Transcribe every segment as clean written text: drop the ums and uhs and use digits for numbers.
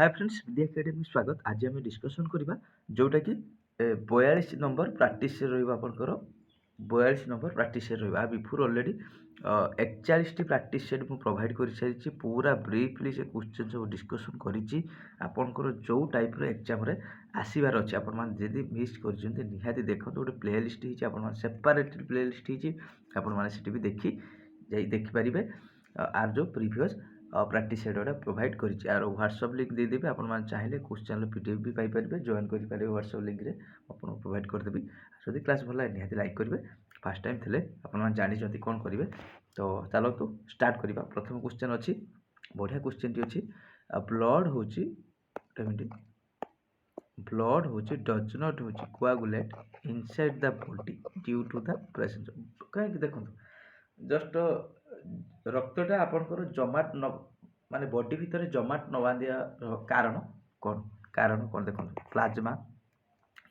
Hi friends विद्या academy स्वागत। आज आम डिस्कसन करवा जोटा कि 42 नंबर प्राक्टिस रहा 42 नंबर प्राक्टिस रहा before already 41 T practice set मुझे प्रोवाइड कर सारी पूरा ब्रीफली से क्वेश्चन सब डिस्कसन करी आपंकर जो टाइप एग्जाम रे आसबार अच्छे आपड़ी मिस कर निहाती देखो गोटे playlist separate playlist आपड़ी देखी देखिपारे आर जो प्रिवियस प्राक्टिस सेट गुड़ा प्रोवाइड कर व्हाट्सअप लिंक देदेवी आप चाहिए क्वेश्चन पीडीएफ भी पाइपर जॉइन करेंगे व्हाट्सअप लिंक रे आपको प्रोवाइड करदेवी। जदि क्लास भल निहाती लाइक करेंगे फास्ट टाइम थे आप जानते कौन करेंगे तो चलतु स्टार्ट करवा। प्रथम क्वेश्चन अच्छी बढ़िया क्वेश्चन टी अच्छी ब्लड हूँ ब्लड हूँ डज नॉट हूँ coagulate inside the body due to the presence कहीं देखो जस्ट रक्तटा आपंकर जमाट न माने बॉडी भितर जमाट न बांधिया कारण कौन देखो प्लाज्मा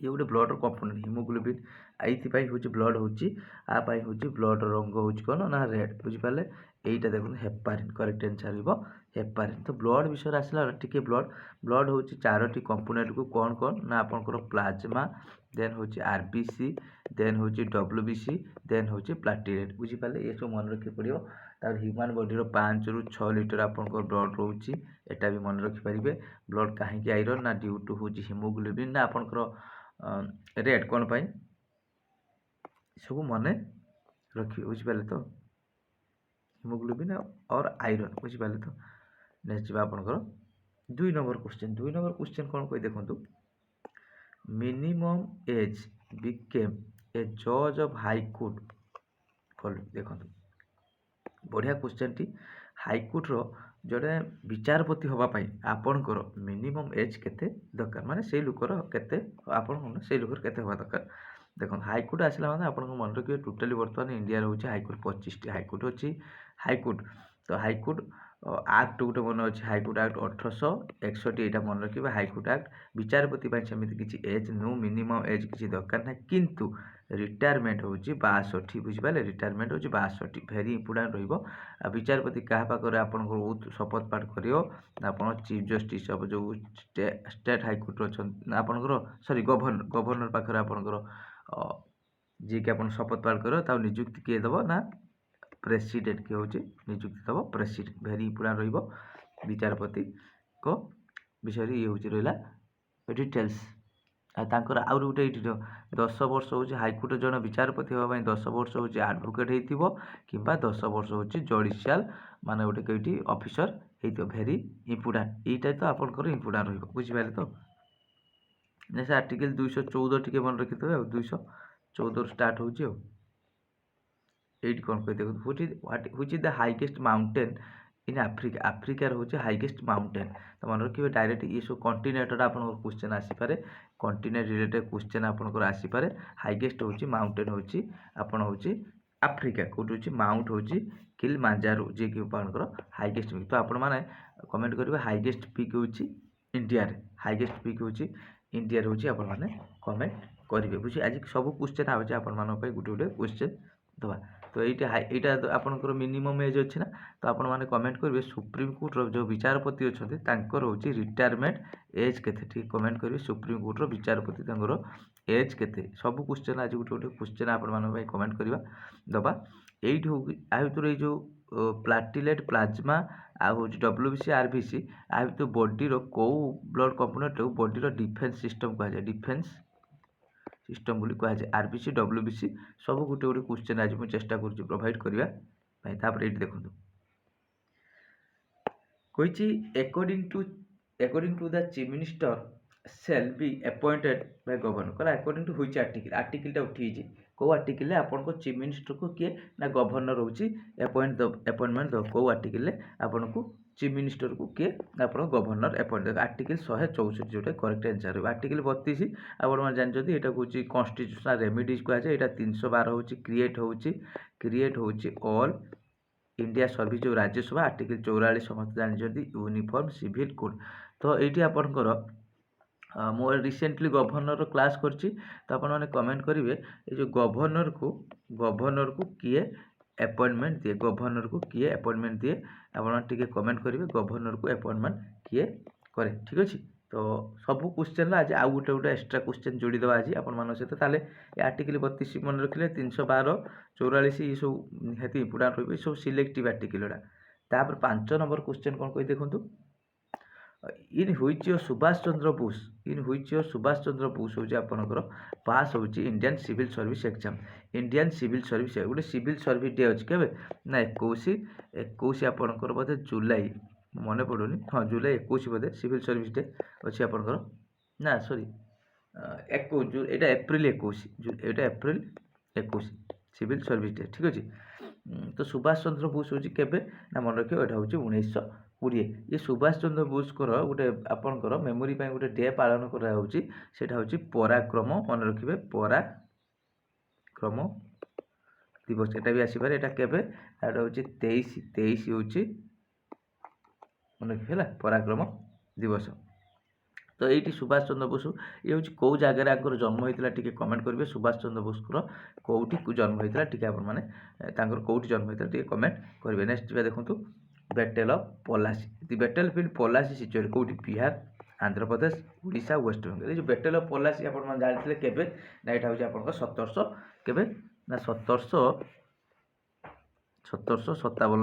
ये गोटे ब्लड कंपोनेंट हिमोग्लोबिन ये हूँ ब्लड हूँ आपाई हूँ ब्लड रंग हूँ कौन ना रेड बुझिपारे यहीटा देखो हेपारिन करेक्ट आंसर हो हेपारिन। तो ब्लड विषय आसला टी ब्लड हूँ 4टी कंपोनेंट को कौन कौन ना आपंकर प्लाज्मा देन हूँ आरबीसी देन हूँ डब्ल्यूबीसी देन हूँ प्लाटिलेट बुझिपारे ये सब मन रखी पड़ो। ह्यूमन बॉडी 5 ରୁ 6 लिटर आपंकर ब्लड रोचे एटा भी मन रखिपारे। ब्लड कहीं आयरन ना ड्यू टू हूँ हिमोग्लोबिन ना आपंकर रेड कौन पाई सब मन रखिए बुझिपारे। तो हिमोग्लोबिन और आयरन बुझिपारे। तो नेक्स्ट जा आपंकर 2 नंबर क्वेश्चन कौन कही देखो मिनिमम एज बिकेम ए जज ऑफ हाई कोर्ट देखो बढ़िया क्वेश्चन टी हाईकोर्ट रो जोड़े विचारपति होगापाई आपणकर मिनिमम एज केते दरकार माने से लोकर केते आपण से लोकर केते होगा दरकार देखो हाईकोर्ट आसला माने आपन मन रखिए टोटाली बर्तमान इंडिया रोचे हाईकोर्ट 25 टी हाईकोर्ट अच्छी हाईकोर्ट। तो हाईकोर्ट एक्ट गोटे मन अच्छे हाईकोर्ट एक्ट 1861 यहाँ मन रखिए हाईकोर्ट एक्ट विचारपति सेमती किसी एज नो मिनिमम एज किसी दरकार ना किंतु रिटायरमेंट हूँ 62 बुझिपारे रिटायरमेंट हूँ 62 भेरी इंपोर्टाट रहिबो। विचारपति क्या पाखे आपन बहुत शपथ पाठ कर चीफ जस्टिस ऑफ जो स्टेट हाईकोर्ट अच्छा आपंकर सॉरी गवर्नर पाखे आपंकर जी कि आप शपथ पाठ कर निजुक्ति किए दब ना प्रेसिडेंट किए हूँ निजुक्ति दब प्रेसिडेंट भेरी इंपोर्टाट रहिबो। विचारपति को विषय ये हूँ रहा डिटेल्स आउर गोटे 10 वर्ष हूँ हाईकोर्ट जन विचारपति हाँपाई 10 वर्ष हूँ आडभोकेट हो कि 10 वर्ष हूँ जडिशियाल माने गोटे कईटी ऑफिसर हो भेरी इंपोर्टाट यहीटा तो आपंकर इंपोर्टाट रही बुझिपारे। तो नेक्स्ट आर्टिकल 214 टी मन रखी थे 214 स्टार्ट हो कौन कही देखो which is the highest mountain in Africa आफ्रिकार हूँ हाइएस्ट माउंटेन। तो मन रखिए डायरेक्ट ये सब कंटिनेंटर आप क्वेश्चन आसीपारे कंटिनेंट रिलेटेड क्वेश्चन आपंकर आसीपारे हाइएस्ट हूँ माउंटेन हूँ आपन हूँ आफ्रिका कौट हूँ माउंट हूँ किलिमांजारो जी कि आपंकर हाइएस्ट पिक। तो आपण मैंने कमेंट करेंगे हाइएस्ट पिक हूँ इंडिया हाइएस्ट पिक हूँ इंडिया हूँ आपने कमेंट करेंगे बुझे। आज सब क्वेश्चन आज आपण गोटे गोटे क्वेश्चन दवा। तो यहाँ आपंकर मिनिमम एज अच्छी ना तो आपण मैंने कमेंट करेंगे सुप्रीमकोर्टर जो विचारपति अच्छा हूँ रिटायरमेंट एज के ठीक कमेंट करेंगे सुप्रीमकोर्टर विचारपति एज के सब क्वेश्चन आज गोटे गोटे क्वेश्चन आपण कमेंट करवा दबा। ये जो प्लाटिलेट प्लाज्मा आउ डब्ल्यूबीसी आरबीसी आ बॉडी कौ blood component body defence system कहुए डिफेन्स सिस्टम बोली कहुए आरबीसी डब्ल्यूबीसी सब गोटे गोटे क्वेश्चन आज मुझे चेष्टा कर प्रोवाइड करने ये देखो कही according to the chief minister shall be appointed by governor कहला अकॉर्डिंग टू व्हिच आर्टिकल आर्टिकलटा उठी कौ आर्टिकल आपन चीफ मिनिस्टर को किए ना गवर्नर हूँ अपॉइंटमेंट दो कौ आर्टिकल आपन को चीफ मिनिस्टर को किए आप गवर्नर अपॉइंट आर्टिकल 164 जोटा करेक्ट आंसर हो। आर्टिकल 32 आप जानते यहाँ हूँ कन्स्टिट्यूशनल रेमिडीज कहुए यहाँ 312 हूँ क्रिएट हूँ ऑल इंडिया सर्विस जो राज्यसभा आर्टिकल 44 समस्त जानते यूनिफॉर्म सिविल कोड। तो ये आपंकर मो रिसेंटली गवर्नर क्लास करछि तो आपण मैंने कमेंट करेंगे ये जो गवर्नर को किए अपॉइंटमेंट दिए गवर्नर को किए अपॉइंटमेंट दिए आप कमेंट करेंगे गवर्नर को अपॉइंटमेंट किए करे ठीक अच्छे। तो सब क्वेश्चन आज आउ गोटे गोटे एक्सट्रा क्वेश्चन जोड़ीदेवा आज आपण सहित ताले आर्टिकल 32 मन रखिले 312 44 ये सब निहाती इंपोर्टाट रही सब सिलेक्टिव आर्टिकल गुड़ा। तापर 5 नंबर क्वेश्चन कौन कही देखो in which year Subhas Chandra Bose in which year Subhas Chandra Bose हूँ आपंकर पास हो Indian civil service exam Indian civil service गोटे सिविल सर्विस डे अच्छे केवे ना 21 आपंकर बोधे जुलाई मन पड़ूनी हाँ जुलाई 21 बोधे सिविल सर्विस डे अच्छे आपंकर ना सॉरी 21 यहाँ एप्रिल 21 यहाँ एप्रिल 21 सिविल सर्विस डे ठीक अच्छे। तो सुभाष चंद्र बोस हूँ केवे ना मन रखिए यहाँ हूँ 1920 ये सुभाष चंद्र बोसकर गोटे आपंकर मेमोरी गोटे डे पालन कराटा हूँ पराक्रम मन रखिए पराक्रम दिवस एटा भी आसपे यहाँ केवे यहाँ हूँ 23 हूँ मन रखिए पराक्रम दिवस। तो ये सुभाष चंद्र बोस ये हूँ कौ जगार आंकर जन्म होता टी कमेंट करेंगे सुभाष चंद्र बोसकर कौटी जन्म होता टी आपने कौटी जन्म होता टी कमेंट करेंगे। नेक्स्ट देखो battle of Plassey the battlefield Plassey situated कौटी बिहार आंध्र प्रदेश उड़ीसा वेस्ट बेंगल। ये जो बैटल ऑफ पलासी आप जानते केवे ना यहाँ हूँ आप 1700 केवे ना 1757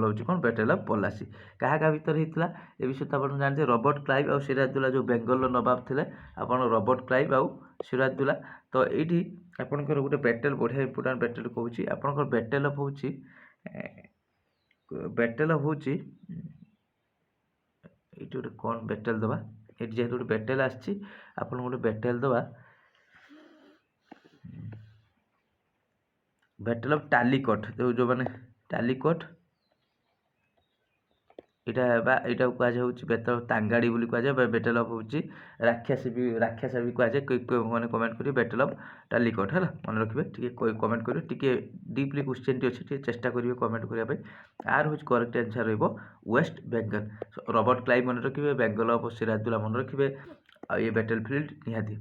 हूँ कौन बैटल ऑफ पलासी क्या भितर होता ये विषय तो आप जानते रॉबर्ट क्लाइव और सिराजुद्दौला जो बेंगल नवाब थे आप रॉबर्ट क्लाइव आउ सिराजुद्दौला। तो ये आपंकर गोटे बैटल बढ़िया इंपोर्टाट बैटल कहूँ आपंकर बैटल ऑफ हूँ बैटल ऑफ हूँ ये गोटे कौन बैटल दबा ये जेहतु गोटे बैटल आसी गोटे बैटल दबा बैटल ऑफ टालीकोट जो मैंने टालीकोट यहाँ कहुँ बैटल ऑफ तांगाड़ी कहुए बैटल ऑफ हूँ राक्षस भी कहुए मैंने कमेंट करेंगे बैटल ऑफ टालीकोट है मन रखिए टी कमेंट करेंगे टी डीपली क्वेश्चन टी अच्छे चेष्टा करेंगे कमेंट करने आर हूँ correct answer West Bengal Robert Clive मन रखिए बेंगल ऑफ सिराजुद्दौला मन रखिए ये बैटल फील्ड निहाती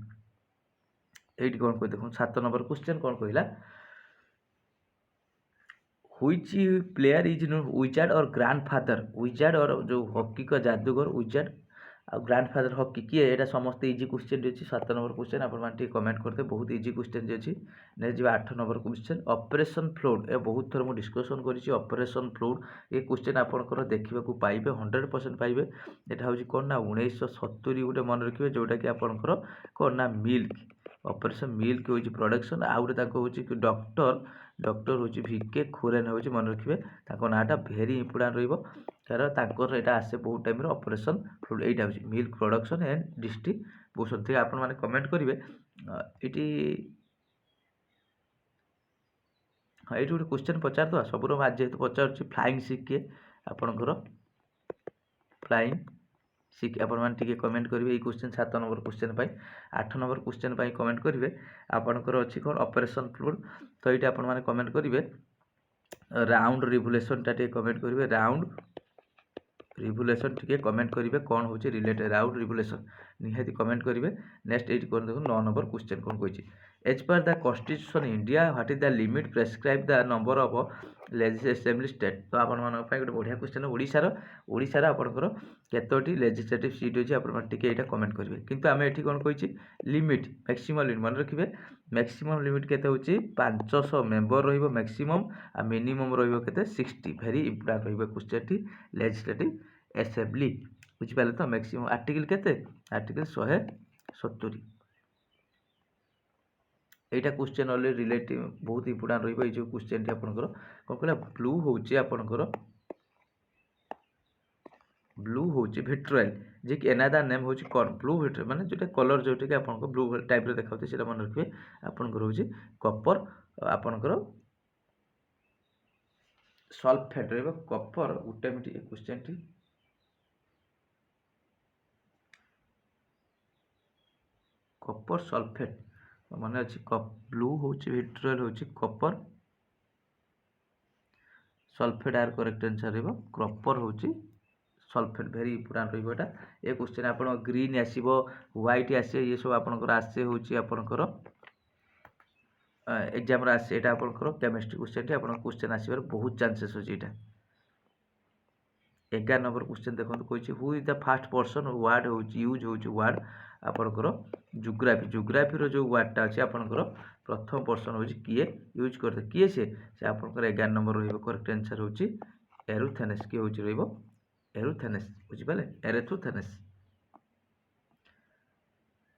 ये कौन कह देखो 7 नंबर क्वेश्चन कौन कहला which player is known wizard और ग्रैंडफादर विजार्ड और जो हॉकी का जादूगर विजार्ड और ग्रैंडफादर हॉकी किए यहाँ समस्त इजी क्वेश्चन अच्छी 7 नंबर क्वेश्चन आप कमेंट करते बहुत इजी क्वेश्चन अच्छी। नेक्स्ट जी 8 नंबर क्वेश्चन ऑपरेशन फ्लड ये बहुत थर मुझे डिस्कसन करी ऑपरेशन फ्लड ये क्वेश्चन आपंकर देखा पाइबे 100% पाइबे यहाँ हूँ कौन ना 1970 गोटे मन रखिए जोटा कि आपंकर कौन ना मिल्क ऑपरेशन मिल्क हूँ प्रोडक्शन आउ गोटे हूँ डॉक्टर हूँ भिके खुरेन हूँ मन रखिए नाटा भेरी इंपोर्टाट रही यहाँ आसे बहुत टाइम ऑपरेशन फ्लड यहाँ हूँ मिल्क प्रोडक्शन एंड डिस्ट्रीब्यूशन ठीक आप कमेंट करेंगे ये हाँ ये गोटे क्वेश्चन पचार सब आज जेहतु पचार फ्लाइंग सिक किए आपंकर फ्लाइंग सिक आपने कमेंट करेंगे ये question 7 number question 8 number question comment करेंगे आपंकर अच्छी कौन ऑपरेशन फ्लड। तो ये आपने कमेंट करेंगे राउंड रिवोल्यूशन टी कमेंट करेंगे राउंड रिवोल्यूशन टी कमेंट करेंगे कौन हूँ रिलेटेड राउंड रिवोल्यूशन निहाती कमेंट करेंगे। नेक्स्ट ये कौन देखो 9 नंबर क्वेश्चन कौन कही as per the constitution India what is the limit prescribe the number of legislative assembly state. तो आप गोटे बढ़िया क्वेश्चन ओडिशार आपंकर केतोटी लेजिस्लेटिव सीट अच्छी आपटे यहाँ कमेंट करेंगे किंतु आम ये कौन कही लिमिट मैक्सिमम लिमिट मन रखिए मैक्सिमम लिमिट केते होची 500 मेंबर रहिबो मैक्सिमम आ मिनिमम रहिबो केते 60 वेरी इंपोर्टेंट रहिबो क्वेश्चन टी लेजिस्लेटिव असेंबली बुझी पाले। तो मैक्सिमम आर्टिकल केते आर्टिकल 170 एटा क्वेश्चन ऑलरेडी रिलेटिव बहुत इंपोर्टेंट रहिबो ए जो क्वेश्चन टी आपनकर कोन कहला ब्लू होची आपनकर ब्लू होची विट्रोल जे कि एनादर नेम होची कौन ब्लू विट्रोल माने जोटा कलर जोटा कि आपनको ब्लू टाइप रे देखाउते सेटा मन रखिबे आपनकर होची कॉपर आपनकर सल्फेट रहबो कॉपर गुटे मिटी क्वेश्चन टी कॉपर सल्फेट माने अछि ब्लू होची विट्रोल होची कॉपर सल्फेट आर करेक्ट आंसर रहबो कॉपर होची सल्फेट वेरी इंपोर्टेंट रहिबो एटा ए क्वेश्चन आपण ग्रीन आसीबो व्हाइट आसे ये सब आपनकर आसे होची आपनकर एग्जाम रे आसे एटा आपनकर केमिस्ट्री क्वेश्चन टी आपन क्वेश्चन आसीबार बहुत चांसेस होची एटा 11 नंबर क्वेश्चन देखो कही who is the fast person ward हो यूज हो वार्ड आपंकर जोग्राफी जोग्राफी जो वार्डटा अच्छे आपंकर प्रथम पर्सन हूँ किए यूज करते किए से आपंकर 11 नंबर करेक्ट आंसर हूँ एरुथेनेस किए हूँ एरुथेनेस बुझिपारे एरेथुथेनेस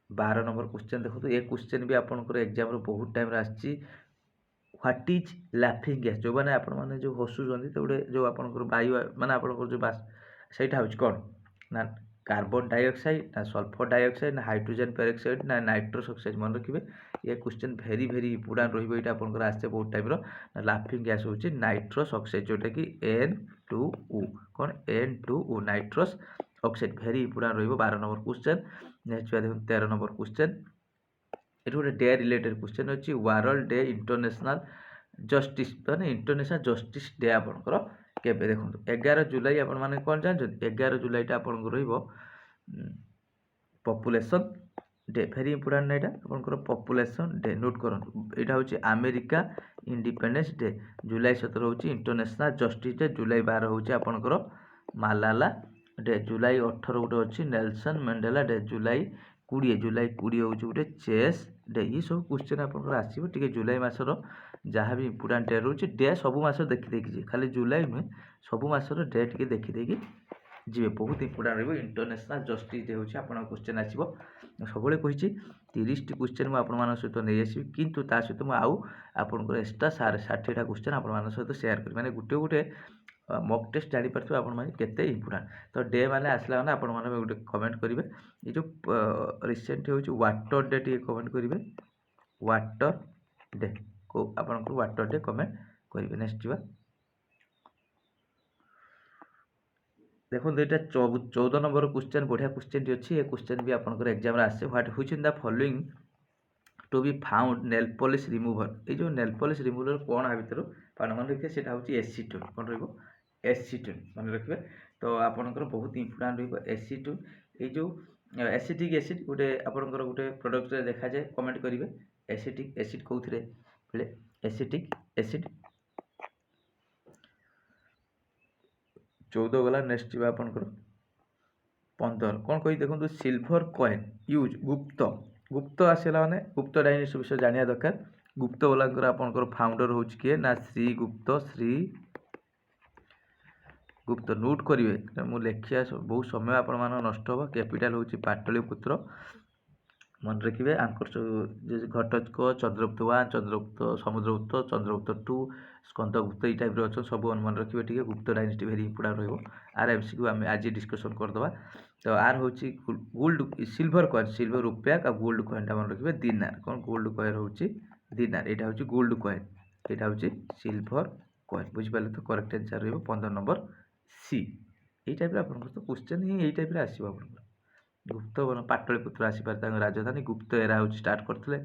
12 नंबर क्वेश्चन देखो ये क्वेश्चन भी आपंकर एग्जाम बहुत टाइम आसी ह्वाट इज लाफिंग गैस जो मैंने आपण मैंने जो हसुँच तो गोटे जो आपंकर वायु माने आपंकर जो सहीटा हूँ कौन ना कार्बन डाइऑक्साइड ना सल्फर डाइऑक्साइड ना हाइड्रोजन पेरोक्साइड ना नाइट्रस ऑक्साइड मन रखिए ये क्वेश्चन भेरी भेरी इंपोर्टाट रही आपंकर आसे बहुत टाइम ना लाफिंग गैस हूँ नाइट्रस ऑक्साइड जोटा कि N2O कौन N2O nitrous oxide very important रही 12 नंबर क्वेश्चन नेक्स्ट देखो 13 नंबर क्वेश्चन ये गोटे डे रिलेटेड क्वेश्चन अच्छी वर्ल्ड डे इंटरनेशनल जस्टिस मैंने इंटरनेशनल जस्टिस डे आपंकर केबे देखो 11 जुलाई आपण मैंने कौन जानते 11 जुलाईटा आपंकर पपुलेशन डे भेरी इंपोर्टाट ना यहाँ आपंकर पपुलेशन डे नोट करूँ यहाँ हूँ अमेरिका इंडिपेंडेंस डे जुलाई 17 हूँ इंटरनेशनल जस्टिस डे जुलाई 12 हूँ आपंकर मालाला डे जुलाई 18 गोटे अच्छी नेल्सन मंडेला डे जुलाई 20 हूँ गोटे चेस डे ये सब क्वेश्चन आपंकर आसो टे जुलाई मसर जहाँ भी इंपोर्टाट डे रोचे डे सब मास देखी खाली जुलाई नुहे सब मासर डे टे देखी जी बहुत इंपोर्टाट रही इंटरनेशनल जस्टिस डे हूँ आप क्वेश्चन आसो सब कही 30 टी क्वेश्चन मुझे सहित नहीं आसवि किंतु ता सहित मुझे एक्सट्रा 60टा क्वेश्चन आप सहित सेयार करी मैंने गोटे गोटे मक टेस्ट जापर आपने केते इंपोर्टाट तो डे मैंने आसला मैंने आपने गोटे कमेंट करेंगे ये जो रिसेंट हूँ वाटर डे टी कमेंट करेंगे वाटर डे को आपको वाटर डे कमेंट करेंगे नेक्स्ट जा देखो ये 14 नंबर क्वेश्चन बढ़िया क्वेश्चन टी अच्छी ये क्वेश्चन भी आपंकर एग्जाम आसे what which in the following to be found nail polish remover ये जो नेल पॉलिश रिमूवर कौन आ भर मन रखिए से हूँ एसीटोन कौन एसीटोन मन रखिए तो आपंकर बहुत इंपोर्टाट रसीटोन ये जो एसिटिक एसिड गोटे आपंकर गोटे प्रोडक्ट देखा जाए कमेंट करेंगे एसिटिक एसिड कौन मिले एसिटिक एसिड 14 गला नेक्स्ट जी आपंकर 15 कौन कही देखो सिल्वर कॉइन यूज गुप्त गुप्त आसला मैंने गुप्त डायनेस्टी विषय जाना दरकार गुप्त वाला आपंकर फाउंडर हूँ किए ना श्री गुप्त नोट करेंगे मुझे लिखा बहुत समय आप नष्ट हम कैपिटाल हूँ पाटलिपुत्र मन रखिए आंकर घटोत्क चंद्रगुप्त 1 चंद्रगुप्त समुद्रगुप्त चंद्रगुप्त 2 स्कंदगुप्त ये टाइप अच्छा सब मन रखिए टी गुप्त डायनेस्टी भेरी इंपोर्टाट रहा एमसी को आम आज डिस्कसन करदे तो आर हूँ गोल्ड सिल्वर कॉइन सिल्वर रुपया का गोल्ड कॉइनटा मन रखिए दिनार कौन गोल्ड कॉइन हूँ दिनार यहाँ हूँ गोल्ड कॉइन यहाँ हूँ सिल्वर कॉइन बुझिपारे तो करेक्ट आंसर रही 15 नंबर सी यही टाइप आप क्वेश्चन ही यही टाइप आसो आप गुप्त पाटलिपुत्र आसपारे राजधानी गुप्त एरा हूँ स्टार्ट करते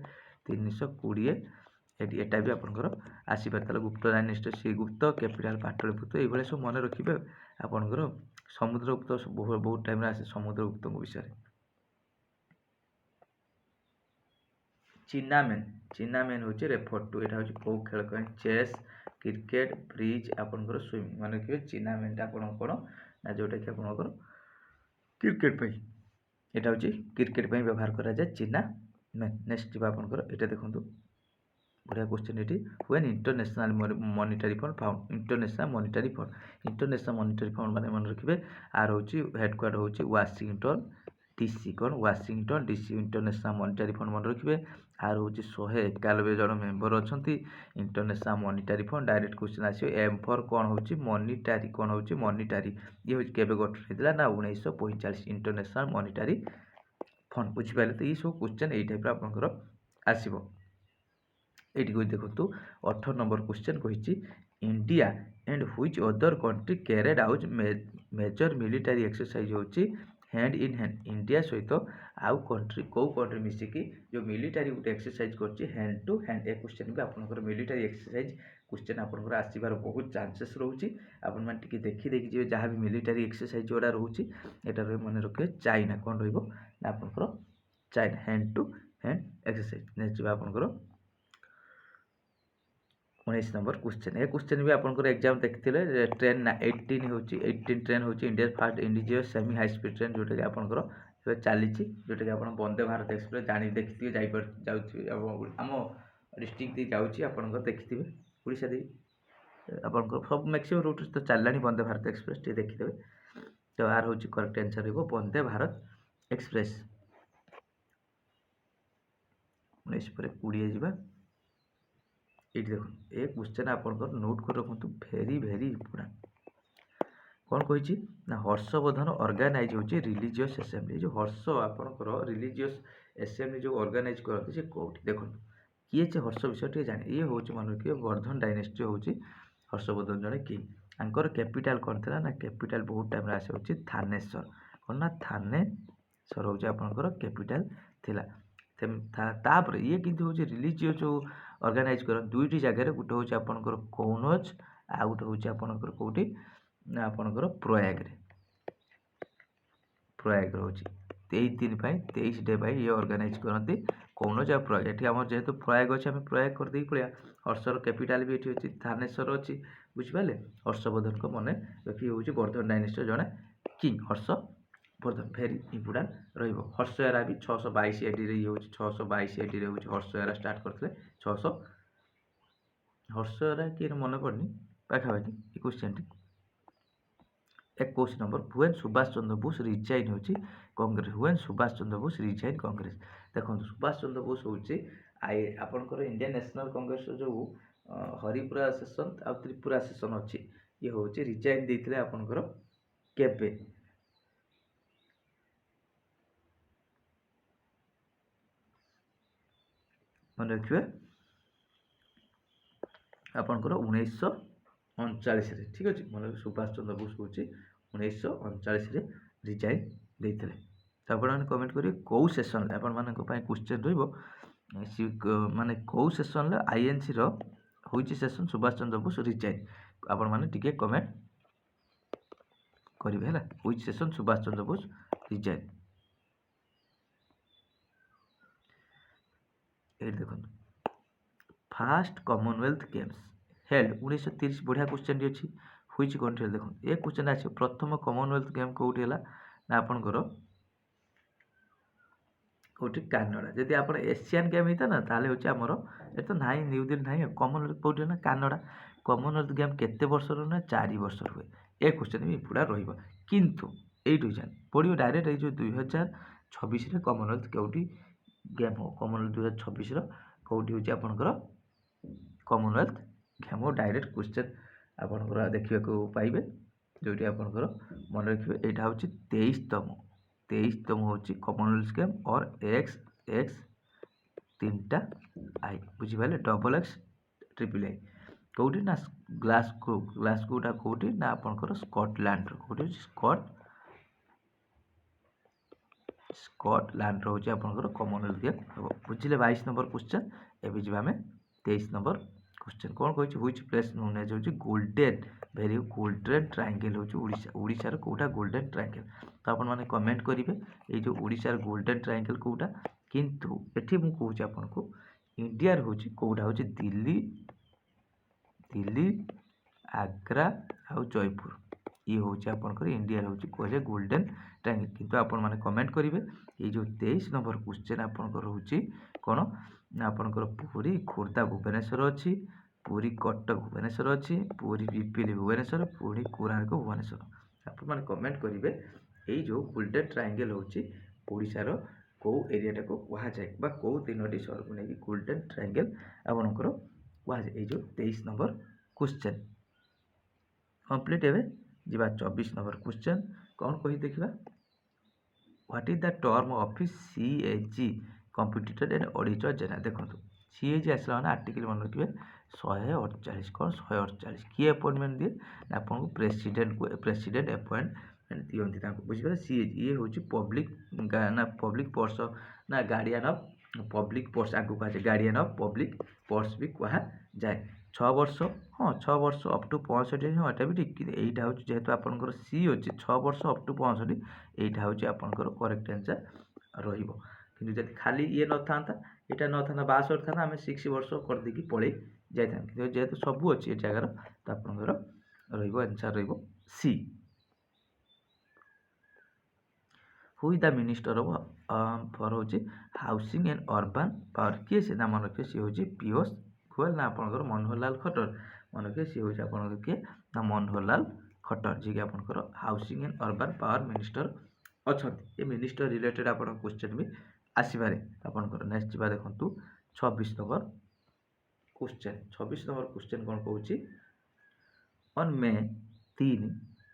320 एटा भी आपंकर आसपारे गुप्त डायनेस्टी सी गुप्त कैपिटाल पाटलिपुत्र ये सब मन रखिए आपंकर समुद्रगुप्त बहुत टाइम आसे समुद्रगुप्त विषय चीनामेन हूँ रेफर टू यहाँ हूँ कौ खेल कहें चेस क्रिकेट ब्रिज आपंकर स्विमिंग मन रखिए चीनामेनटा आप कौन ना जोटा कि आपंकर क्रिकेट यहाँ हूँ क्रिकेट व्यवहार कराए चीना मेन नेक्स्ट जी आपंकर यहाँ देखो बढ़िया क्वेश्चन ये when international monetary fund found international monetary fund माने मन रखिए आर हूँ हेडक्वार्टर हूँ वाशिंगटन डीसी कौन Washington DC international monetary fund मन रखिए आर हूँ 191 जन मेम्बर अच्छा international monetary fund direct question आसो एम फॉर कौन हूँ मॉनिटरी कौन हूँ मॉनिटरी ये हूँ केबे गठन होता ना 1945 इंटरनेशनल मॉनिटरी फंड बुझिपारे तो ये सब क्वेश्चन यही टाइप आपंकर आसो ये देखो 18 नंबर क्वेश्चन कही India and which other country carried out major military exercise होची हैंड इन हैंड इंडिया सहित आउ कंट्री कौ कंट्री मिसिकी जो मिलिटारी गोटे एक्सरसाइज करछि हैंड टू हैंड ए क्वेश्चन भी आपनकर मिलिटारी एक्सरसाइज क्वेश्चन आपनकर आसीबार बहुत चांसेस रोची आपन मान टिके देखि देखि जे जहाँ भी मिलिटारी एक्सरसाइज जोड़ा रोची एटा रे मन रखिए चाइना कौन रहिबो ना आपनकर China hand to hand exercise next आपनकर 19 नंबर क्वेश्चन ए क्वेश्चन भी आपनकर एग्जाम देखथिले ट्रेन 18 होची 18 ट्रेन होची India first indigenous semi high speed train जोटा कि आपनकर ए चलीची जोटा कि आपन वंदे भारत एक्सप्रेस जानि देखथिबे जाई पर जाउची हम डिस्ट्रिक्ट दे जाउची आपनकर देखथिबे ओडिसा दे आपनकर सब मैक्सिमम रूट तो चललानी वंदे भारत एक्सप्रेस टे देखथिबे तो आर होची करेक्ट आंसर हेबो वंदे भारत एक्सप्रेस 19 पर 20 जिबा ये देखो ए क्वेश्चन आपनकर नोट कर रखु भेरी भेरी इंपोर्टेंट कौन कही ना हर्षवर्धन ऑर्गेनाइज होची रिलीजियस असेंबली जो हर्ष आपनकर रिलीजियस असेंबली जो ऑर्गेनाइज करते से कोठी देखो किए जे हर्ष विषय टे जाने ये होची मन के वर्धन डायनेस्टी होची हर्षवर्धन जने किंग आंकर कैपिटल कौन थला ना कैपिटल बहुत टाइम रे आसे होची थानेश्वर कौन ना थानेश्वर होची आपनकर कैपिटल थिला तापर ये किंतु होची रिलीजियस जो ऑर्गेनाइज कर दुईटी जगह गोटे हूँ आपंकर कौनज आ गोटे हूँ आपंकर कौटी आपंकर प्रयाग रोचे 23 डे ये ऑर्गेनाइज करती कौनज आ प्रयाग ये आम जेहेतु प्रयाग अच्छे आम प्रयाग करदे पड़िया हर्षर कैपिटाल भी ये अच्छी थानेश्वर अच्छी बुझिपारे हर्षवर्धन को मन रखी हूँ वर्धन डायनेस्टी जड़े किंग हर्षवर्धन भेरी इंपोर्टाट रर्षयारा भी 622 एडी रे हो 622 एडी रे हर्षयारा स्टार्ट करते 600 हर्षयारा किए मन पड़नी पाखापाखि ये क्वेश्चन टी 21 number when Subhas Chandra Bose resign होची कांग्रेस हुएन सुभाष चंद्र बोस रिजाइन कांग्रेस देखो सुभाष चंद्र बोस होची आपनकर इंडियन नेशनल कांग्रेस जो हरिपुरा सेशन आ त्रिपुरा सेशन अच्छी ये होची रिजाइन देथिले आपनकर केबे मन रखिए आपनकर 1939 रे ठीक अछि मन सुभाष चंद्र बोस होची 1939 रे रिजाइन देथिले तो आपण कमेंट करिए को सेशन रे आपण मानक पय क्वेश्चन रहइबो माने को सेशन रे आईएनसी रो होची सेशन सुभाष चंद्र बोस रिजाइन आपण माने टिके कमेंट करिवे हला होची सेशन सुभाष चंद्र बोस रिजाइन ए देखो फास्ट कॉमनवेल्थ गेम्स हेल्ड 1930 बढ़िया क्वेश्चन टी अछि हुईच कंट्री देखो ए क्वेश्चन आछे प्रथम कॉमनवेल्थ गेम कोठी हला ना आपनकर कोठी कानाडा जदि आपण एशियन गेम हिता ना ताले होची हमरो ए तो नाही न्यू दिल्ली नाही कॉमनवेल्थ कोठी ना कानाडा कॉमनवेल्थ गेम केते वर्ष रो ना 4 वर्ष हुए ए क्वेश्चन भी पूरा रहिबो किंतु ए डिवीजन पडियो डायरेक्ट ए जो 2026 रे कॉमनवेल्थ कोठी गेम हो कॉमनवेल्थ 2026 रो कोठी होची आपनकर कॉमनवेल्थ गेम डायरेक्ट क्वेश्चन आपनकर देखिबा को पाइबे जोटी आपनकर मन रखिबे एटा होची 23तम होची कॉमनवेल्थ गेम और एक्स एक्स तीनटा आई बुझी पाले डबल एक्स ट्रिपल आई कोठी ना ग्लासगोटा कोठी ना आपनकर स्कॉटलैंड रो कोठी स्कॉटलैंड रो होची आपनकर कॉमनवेल्थ गेम बुझिले 22 नंबर क्वेश्चन एबे जिबा में 23 नंबर क्वेश्चन कौन कही व्हिच प्लेस नोन एज होची गोल्डन भेरी गोल्डन ट्रायंगल होची ओडिशा ओडिशा रो कोटा गोल्डन ट्रायंगल तो आपण माने कमेंट करिवे ए जो ओडिशा रो गोल्डन ट्रायंगल कोटा किंतु एठी मु कहूची आपन को इंडिया रो होची कोटा होची दिल्ली आग्रा आ जयपुर ये होची आपन को इंडिया रो होची कोजे गोल्डन ट्रायंगल किंतु आपण माने कमेंट करिवे ए जो 23 नंबर क्वेश्चन आपन को होची कोन ना आपनकर पुरी खोर्धा भुवनेश्वर अच्छी पुरी कटक भुवनेश्वर अच्छी पुरी पिपिली भुवनेश्वर पुरी कोणार्क भुवनेश्वर आप मैंने कमेंट करेंगे ये जो गोल्डन ट्रायंगल होची ओडिशा रो को एरिया को कहा जाए कौ तीनोटी सहर को लेकिन गोल्डन ट्रायंगल आपनकर कहा जाए ये जो 23 नंबर क्वेश्चन कंप्लीट एवं जीवा 24 नंबर क्वेश्चन कौन कही देखा what is the term office CAG competitor and auditor general देखो सीएजी आसला मैंने आर्टिकल मन रखिए 148 कौन 148 किए अपॉइंटमेंट दिए आपको प्रेसिडेंट अपॉइंटमेंट दिखती बुझे सीएजी ये हूँ पब्लिक ना पब्लिक पर्स ना गार्डियन ऑफ पब्लिक पर्स आगे कह गार्डियन ऑफ पब्लिक पर्स भी कह जाए 6 वर्ष हाँ 6 वर्ष अप टू 65 हाँ यहाँ भी ठीक यहीटा हूँ जेहेतु आपंकर सी अच्छी 6 वर्ष अप टू 65 यहीटा हूँ आपंकर करेक्ट आंसर रही खाली ये न था यहाँ न था 62 था आम 6 वर्ष करदेकी पलि ଯାଇଥାନ୍ତି କିନ୍ତୁ ଯେହେତୁ ସବୁ ଅଛି ଏ ଜାଗାର ତ ଆପଣଙ୍କର ରହିବ ଆନ୍ସର୍ ରହିବ C. Who is the minister of for ହେଉଛି ହାଉସିଂ ଆଣ୍ଡ ଅର୍ବାନ୍ ପାୱାର, କିଏ ସେ ନା ମନେ ରଖିବେ ସିଏ ହେଉଛି ପିୟୁଷ ଗୋଏଲ ନା ଆପଣଙ୍କର ମନୋହରଲାଲ ଖଟ୍ଟର। ମନେ ରଖିବେ ସିଏ ହେଉଛି ଆପଣଙ୍କର କିଏ ନା ମନୋହରଲାଲ ଖଟ୍ଟର, ଯିଏକି ଆପଣଙ୍କର housing and urban power minister ଅଛନ୍ତି। ଏ ମିନିଷ୍ଟର ରିଲେଟେଡ୍ ଆପଣଙ୍କ କ୍ୱେଶ୍ଚନ୍ ବି ଆସିପାରେ ଆପଣଙ୍କର। ନେକ୍ସଟ ଯିବା ଦେଖନ୍ତୁ 26 ନମ୍ବର क्वेश्चन। 26 नंबर क्वेश्चन कौन कौन ऑन मे 3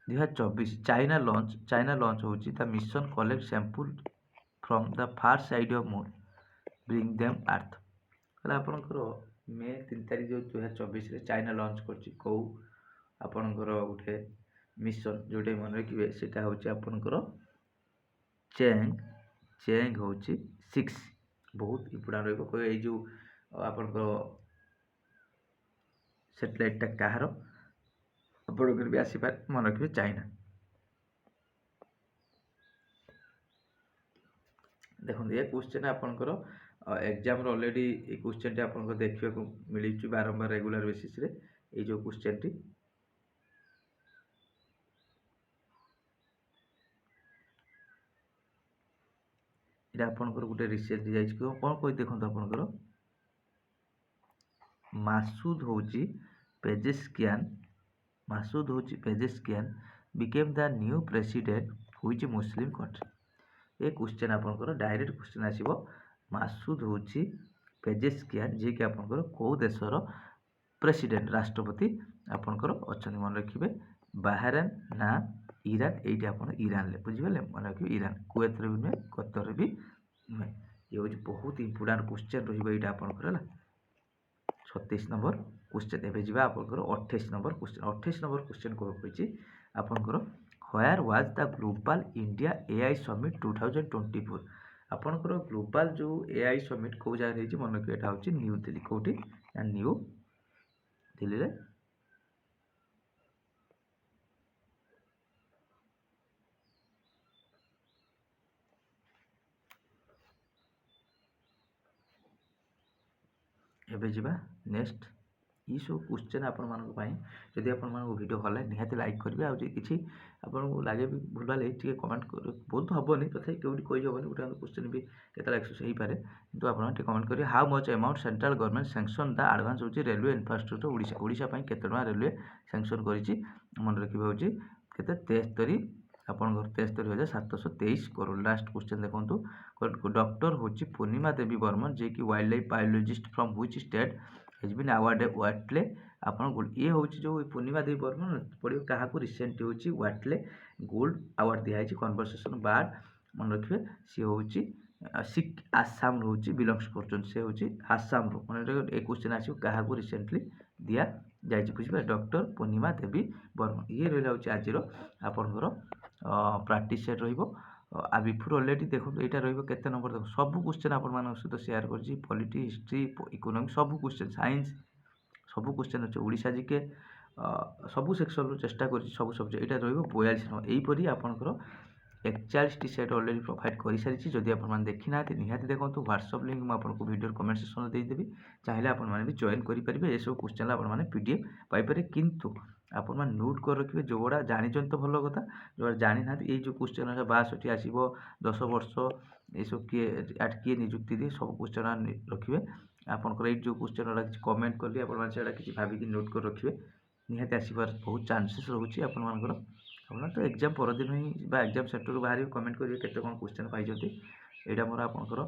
2024 चाइना लॉन्च होची the mission collect sample from the far side of moon bring them earth. हला आपनकर मे 3 तारिख जो 2024 रे चाइना लॉन्च करची को आपनकर उठे मिशन जोटे मन रखिबे सेटा होची आपनकर चेंग होची 6 बहुत इंपोर्टेंट रहबो को ए जो आपनकर सैटेलाइटा कहार आपंकर भी आसपारे मन रखिए चाइना। देखो ये क्वेश्चन आपंकर एग्जाम ऑलरेडी ये क्वेश्चन टी आपको देखा मिली बारंबार रेगुलर बेसिस रे ये जो क्वेश्चन टी ये आपंकर गोटे रिसेंट जाइए कौन कही देखो आपंकर मासूद होची Pezeshkian became the new president which Muslim country. ये क्वेश्चन आपंकर डायरेक्ट क्वेश्चन आसीबो मासूद होची पेजेस्कियान जे कि आपंकर को देशर प्रेसिडेंट राष्ट्रपति आपंकर अच्छा मन रखिए बाहरेन ना ईरान एटी आप ईरान ले बुझिगले मन रखिए ईरान कुवैत रे भी नुहे कतर भी नुहे। ये हूँ बहुत इंपोर्टेंट क्वेश्चन रही आपंकर 36 नंबर क्वेश्चन। एबे जिबा आपनकर 28 नंबर क्वेश्चन। 28 नंबर क्वेश्चन को होइछि आपनकर where was the global India AI summit 2024। आपनकर ग्लोबल जो एआई समिट को जगह रही मन रखिए एटा होछि न्यू दिल्ली कोठी ना न्यू दिल्ली रे एबे जिबा नेक्स्ट ये सब क्वेश्चन आपण मानक पई जदि आपण मानक वीडियो भल निहाती लाइक करिवे आ जे किछि आपण लागे भी भूलभाल टिके कमेंट कर बहुत हबनी तथापि केउडी कहि जबनी गोटे क्वेश्चन भी केतला एक्सेस हेई पारे किंतु आपण टिके कमेंट करिवे how much amount central government sanction the advance होची रेलवे इंफ्रास्ट्रक्चर ओडिशा पई केते टका रेलवे सैंक्शन करिछि मन रखिबे होची केते 73 आपनकर 73,723 करोड़। लास्ट क्वेश्चन देखंतु डॉक्टर होची पूर्णिमा देवी बर्मन जे कि wild life biologist from which state has been awarded व्हाटले आपन गोल्ड ये होची जो पूर्णिमा देवी बर्मन पडियो काहा को रिसेंट होची व्हाटले गोल्ड अवार्ड दिया है कन्वर्सेशन बार्ड मन रखिबे सी होची सिक आसाम होची बिलोंग्स करछन से होची आसाम रो मन ए क्वेश्चन आसी काहा को रिसेंटली दिया जाइछि बुझिबे डॉक्टर पूर्णिमा देवी बर्मन। ये रहला होची आज रो आपनकर प्रैक्टिस सेट रहिबो आ बिफोर ऑलरेडी देखो यहाँ रते नंबर देखो सब क्वेश्चन आप सहित शेयर कर पॉलिटी हिस्ट्री इकोनॉमिक्स सब क्वेश्चन साइंस सब क्वेश्चन अच्छे ओडिशा जीके सबू सेक्शन चेष्टा कर सब सब्जेक्ट यहाँ रही 42 नंबर यहीपरी आपंकर 41 टी सेट ऑलरेडी प्रोवाइड कर सारी जदि आप देखी ना निहाती देखो व्हाट्सअप लिंक मुझे आपको वीडियो कमेंट सेक्शन में देदेवी चाहिए आपने भी जॉइन करेंगे ये सब क्वेश्चन आपने पीडीएफ पाइपर किंतु आप नोट कर रखिए जो गुड़ा जानी तो भल कथा जो जानी ना ये जो क्वेश्चन 62 आसो 10 वर्ष ये सब किए निजुक्ति दिए सब क्वेश्चन रखिए आपंकर ये जो क्वेश्चन किसी कमेंट कली आप किसी भाविक नोट कर रखिए निहाती आसबार बहुत चांसेस रोचे आपर तो एग्जाम परदिन ही एग्जाम सेंटर बाहर कमेंट करेंगे केते कौन क्वेश्चन पाई यहाँ मोर आपंकर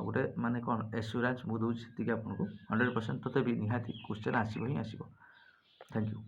गोटे माने कौन एश्योरेंस मुझे दूसरी आपको 100% तो भी निहाती क्वेश्चन आसो ही आसो। Thank you.